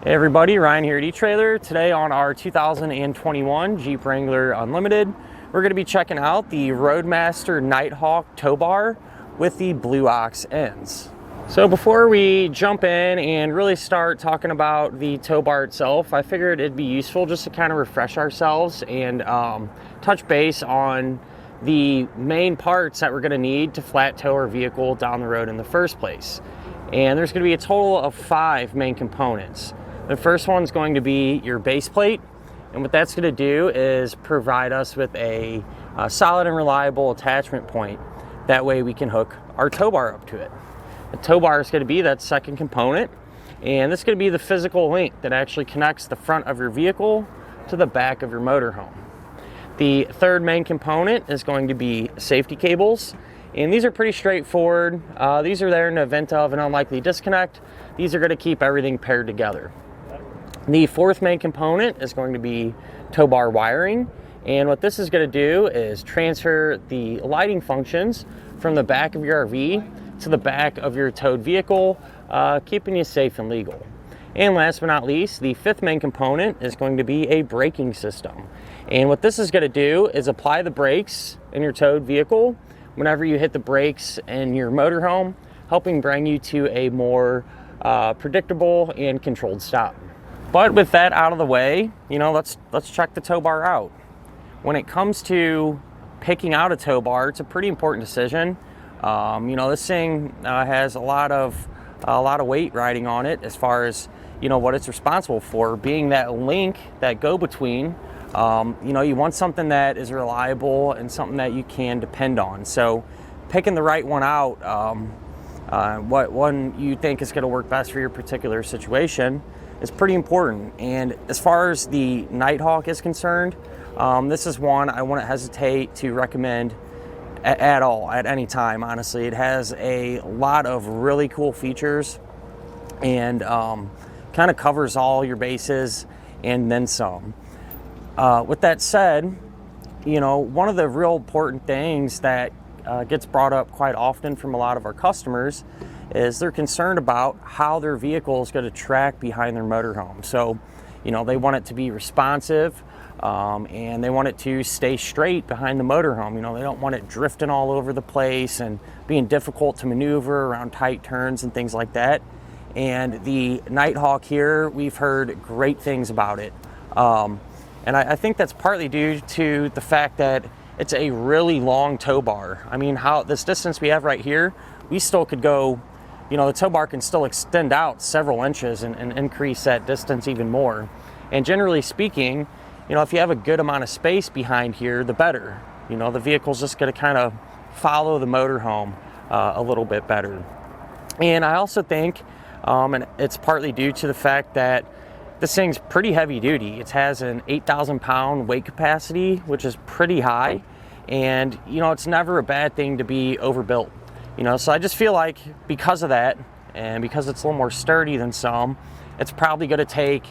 Hey everybody, Ryan here at eTrailer. Today on our 2021 Jeep Wrangler Unlimited, we're going to be checking out the Roadmaster Nighthawk Tow Bar with the Blue Ox ends. So before we jump in and really start talking about the tow bar itself, I figured it'd be useful just to kind of refresh ourselves and touch base on the main parts that we're going to need to flat tow our vehicle down the road in the first place. And there's going to be a total of 5 main components. The first one's going to be your base plate, and what that's going to do is provide us with a solid and reliable attachment point. That way we can hook our tow bar up to it. The tow bar is going to be that second component, and this is going to be the physical link that actually connects the front of your vehicle to the back of your motorhome. The third main component is going to be safety cables, and these are pretty straightforward. These are there in the event of an unlikely disconnect. These are going to keep everything paired together. The fourth main component is going to be tow bar wiring, and what this is going to do is transfer the lighting functions from the back of your RV to the back of your towed vehicle, keeping you safe and legal. And last but not least, the fifth main component is going to be a braking system. And what this is going to do is apply the brakes in your towed vehicle whenever you hit the brakes in your motorhome, helping bring you to a more predictable and controlled stop. But with that out of the way, let's check the tow bar out. When it comes to picking out a tow bar, it's a pretty important decision. This thing has a lot of weight riding on it as far as what it's responsible for, being that link, that go-between. You want something that is reliable and something that you can depend on. So picking the right one out, what one you think is going to work best for your particular situation is pretty important. And as far as the Nighthawk is concerned, this is one I wouldn't hesitate to recommend at all, at any time, honestly. It has a lot of really cool features and kind of covers all your bases and then some. With that said, one of the real important things that gets brought up quite often from a lot of our customers is they're concerned about how their vehicle is going to track behind their motorhome. So, they want it to be responsive, and they want it to stay straight behind the motorhome. They don't want it drifting all over the place and being difficult to maneuver around tight turns and things like that. And the Nighthawk here, we've heard great things about it. And I think that's partly due to the fact that it's a really long tow bar. I mean, this distance we have right here, we still could go, the tow bar can still extend out several inches and increase that distance even more. And generally speaking, if you have a good amount of space behind here, the better. The vehicle's just going to kind of follow the motorhome a little bit better. And I also think, and it's partly due to the fact that this thing's pretty heavy duty. It has an 8,000 pound weight capacity, which is pretty high. And, it's never a bad thing to be overbuilt. So I just feel like because of that, and because it's a little more sturdy than some, it's probably going to take,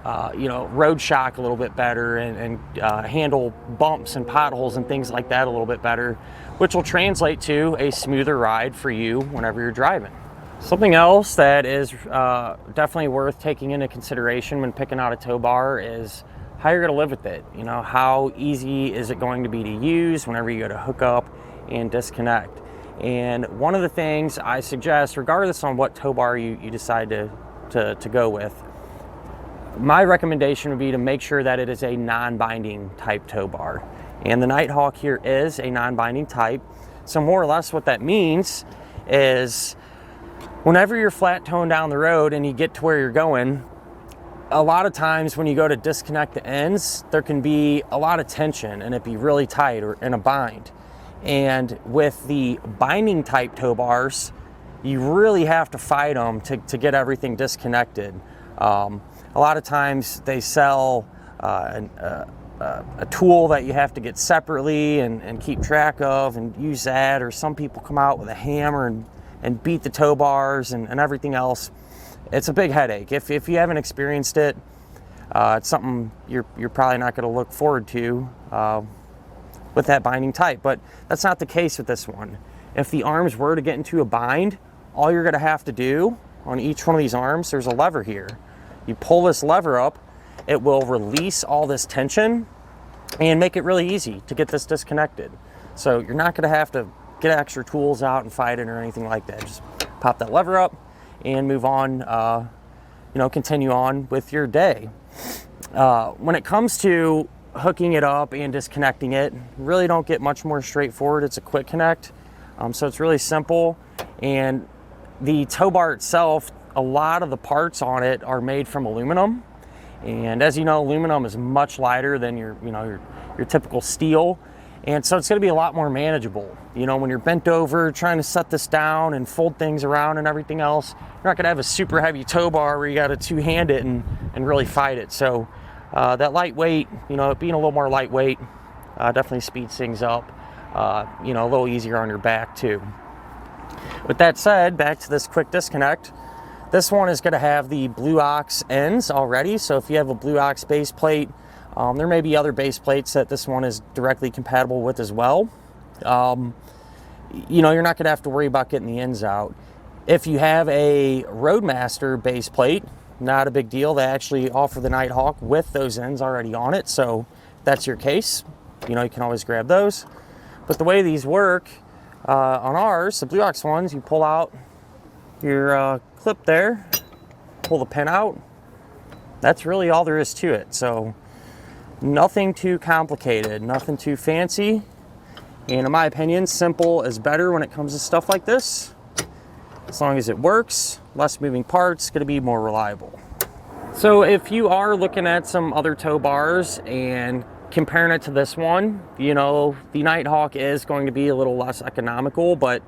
road shock a little bit better and handle bumps and potholes and things like that a little bit better, which will translate to a smoother ride for you whenever you're driving. Something else that is definitely worth taking into consideration when picking out a tow bar is how you're going to live with it. How easy is it going to be to use whenever you go to hook up and disconnect. And one of the things I suggest, regardless on what tow bar you decide to go with, my recommendation would be to make sure that it is a non-binding type tow bar. And the Nighthawk here is a non-binding type. So more or less what that means is whenever you're flat towing down the road and you get to where you're going, a lot of times when you go to disconnect the ends, there can be a lot of tension and it be really tight or in a bind. And with the binding type tow bars, you really have to fight them to get everything disconnected. A lot of times they sell a tool that you have to get separately and keep track of and use that, or some people come out with a hammer and beat the tow bars and everything else. It's a big headache. If you haven't experienced it, it's something you're probably not going to look forward to with that binding type. But that's not the case with this one. If the arms were to get into a bind, all you're going to have to do on each one of these arms, there's a lever here. You pull this lever up, it will release all this tension and make it really easy to get this disconnected. So you're not gonna have to get extra tools out and fight it or anything like that. Just pop that lever up and move on, you know, continue on with your day. When it comes to hooking it up and disconnecting it, really don't get much more straightforward. It's a quick connect, so it's really simple. And the tow bar itself, a lot of the parts on it are made from aluminum, and as you know, aluminum is much lighter than your typical steel, and so it's going to be a lot more manageable. You know, when you're bent over trying to set this down and fold things around and everything else, you're not going to have a super heavy tow bar where you got to two-hand it and really fight it. So that lightweight, you know, being a little more lightweight definitely speeds things up, you know, a little easier on your back too. With that said, back to this quick disconnect. This one is going to have the Blue Ox ends already, so if you have a Blue Ox base plate, there may be other base plates that this one is directly compatible with as well. You know, you're not going to have to worry about getting the ends out. If you have a Roadmaster base plate, not a big deal. They actually offer the Nighthawk with those ends already on it, so if that's your case, you know, you can always grab those. But the way these work on ours, the Blue Ox ones, you pull out your clip there, pull the pin out. That's really all there is to it. So nothing too complicated, nothing too fancy. And in my opinion, simple is better when it comes to stuff like this. As long as it works, less moving parts, going to be more reliable. So if you are looking at some other tow bars and comparing it to this one, you know, the Nighthawk is going to be a little less economical, but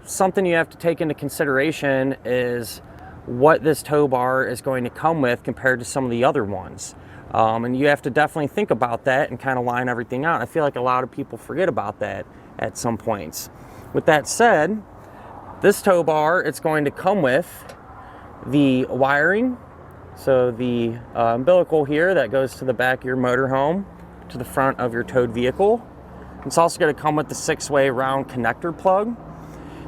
something you have to take into consideration is what this tow bar is going to come with compared to some of the other ones. And you have to definitely think about that and kind of line everything out. I feel like a lot of people forget about that at some points. With that said, this tow bar, it's going to come with the wiring. So the umbilical here that goes to the back of your motorhome to the front of your towed vehicle. It's also going to come with the 6-way round connector plug.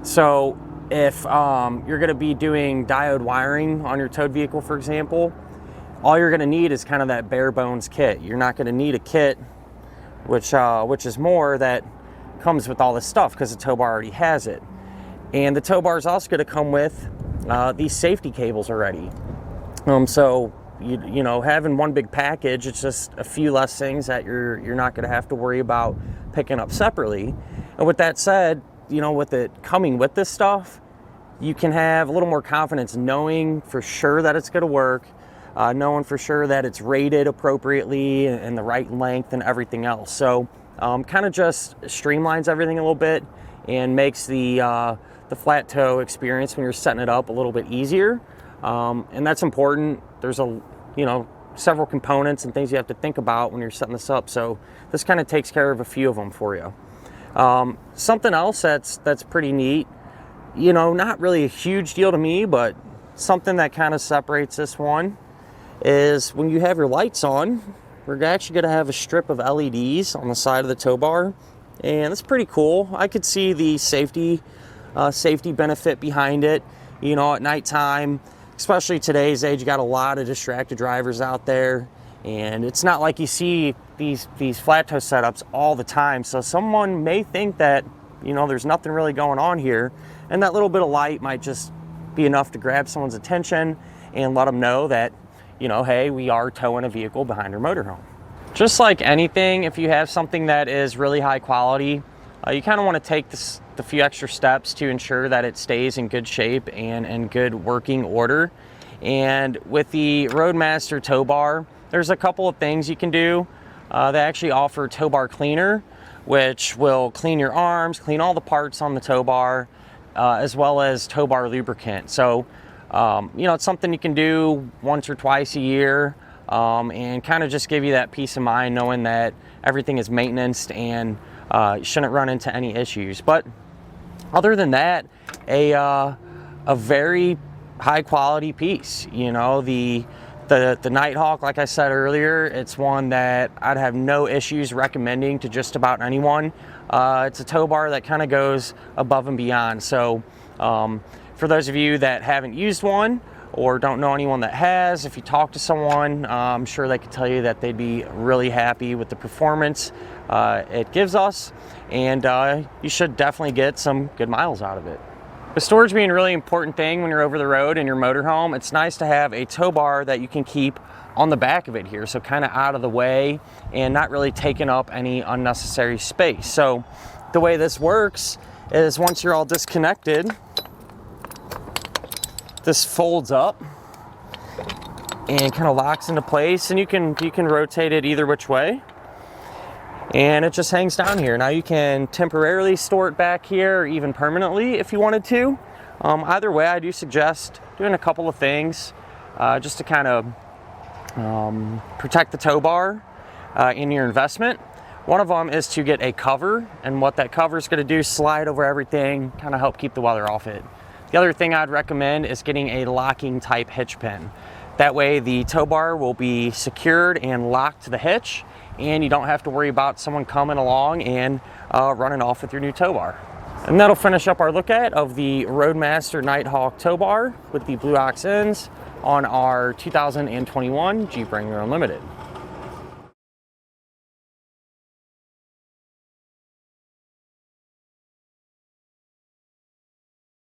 So if you're going to be doing diode wiring on your towed vehicle, for example, all you're going to need is kind of that bare bones kit. You're not going to need a kit, which is more, that comes with all this stuff because the tow bar already has it. And the tow bar is also going to come with these safety cables already. So you know, having one big package, it's just a few less things that you're not going to have to worry about picking up separately. And with that said, you know, with it coming with this stuff, you can have a little more confidence knowing for sure that it's going to work, knowing for sure that it's rated appropriately and the right length and everything else. So kind of just streamlines everything a little bit and makes the flat tow experience when you're setting it up a little bit easier. And that's important. There's several components and things you have to think about when you're setting this up. So this kind of takes care of a few of them for you. Something else that's pretty neat, you know, not really a huge deal to me, but something that kind of separates this one is when you have your lights on, we're actually going to have a strip of LEDs on the side of the tow bar, and it's pretty cool. I could see the safety benefit behind it. You know, at nighttime, especially today's age, you got a lot of distracted drivers out there, and it's not like you see these flat tow setups all the time. So someone may think that, you know, there's nothing really going on here, and that little bit of light might just be enough to grab someone's attention and let them know that, you know, hey, we are towing a vehicle behind our motorhome. Just like anything, if you have something that is really high quality, you kind of want to take the few extra steps to ensure that it stays in good shape and in good working order. And with the Roadmaster Tow Bar, there's a couple of things you can do. They actually offer tow bar cleaner, which will clean your arms, clean all the parts on the tow bar, as well as tow bar lubricant. So, you know, it's something you can do once or twice a year, and kind of just give you that peace of mind knowing that everything is maintained and you shouldn't run into any issues. But other than that, a very high quality piece. You know, the Nighthawk, like I said earlier, it's one that I'd have no issues recommending to just about anyone. It's a tow bar that kind of goes above and beyond. So for those of you that haven't used one, or don't know anyone that has, if you talk to someone, I'm sure they could tell you that they'd be really happy with the performance it gives us, and you should definitely get some good miles out of it. With storage being a really important thing when you're over the road in your motorhome, it's nice to have a tow bar that you can keep on the back of it here, so kind of out of the way and not really taking up any unnecessary space. So the way this works is once you're all disconnected, this folds up and kind of locks into place, and you can rotate it either which way, and it just hangs down here. Now you can temporarily store it back here, or even permanently if you wanted to. Either way, I do suggest doing a couple of things just to kind of protect the tow bar in your investment. One of them is to get a cover, and what that cover is going to do is slide over everything, kind of help keep the weather off it. The other thing I'd recommend is getting a locking type hitch pin. That way the tow bar will be secured and locked to the hitch, and you don't have to worry about someone coming along and running off with your new tow bar. And that'll finish up our look at of the Roadmaster Nighthawk tow bar with the blue ox ends on our 2021 Jeep Wrangler Unlimited.